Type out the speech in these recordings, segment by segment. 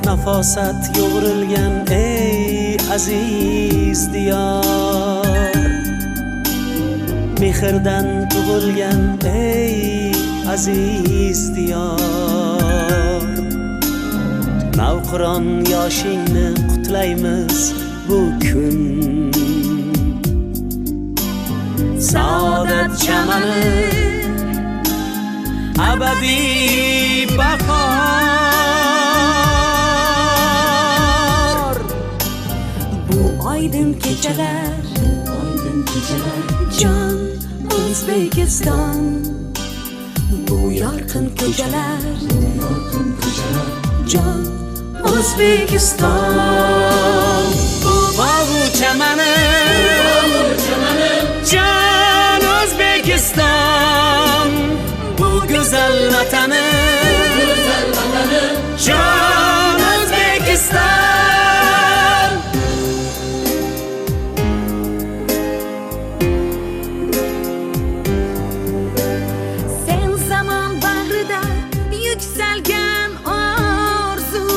nafoset yo'g'rilgan ey aziz diyor, mehrdan tug'ilgan ey aziz diyor. Navqiron yoshingni qutlaymiz bu kun, saodat chamani abadiy bahor. Bu oydin kechalar jon O'zbekiston, bu yorqin ko'chalar jon O'zbekiston. Bu bog'u chamani jon O'zbekiston, bu go'zal vatani jon O'zbekiston. Sen zamon bahrida yuksalgan orzu,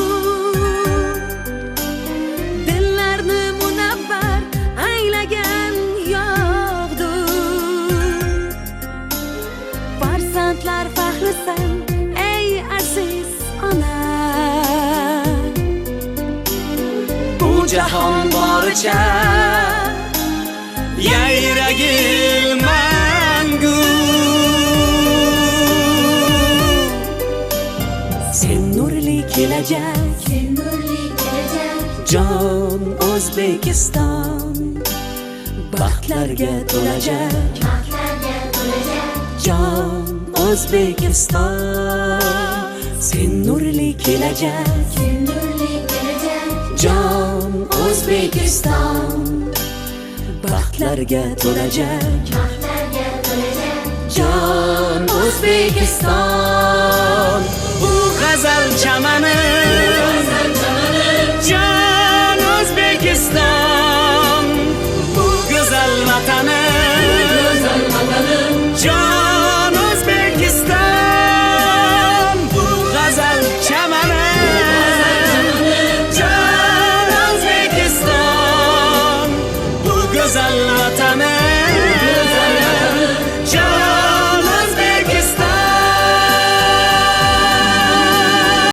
dillarni munavvar aylagan yog'dur. Farzandlar faxrisan ey aziz ona, Bu jahon boricha yayragil mangu. sen nurli kelajak jon O'zbekiston, baxtlarga to'lajak jon O'zbekiston. Sen nurli kelajak jon O'zbekiston, baxtlarga to'lajak jon O'zbekiston. Bu g'azal chamani jon O'zbekiston, bu go'zal vatani jon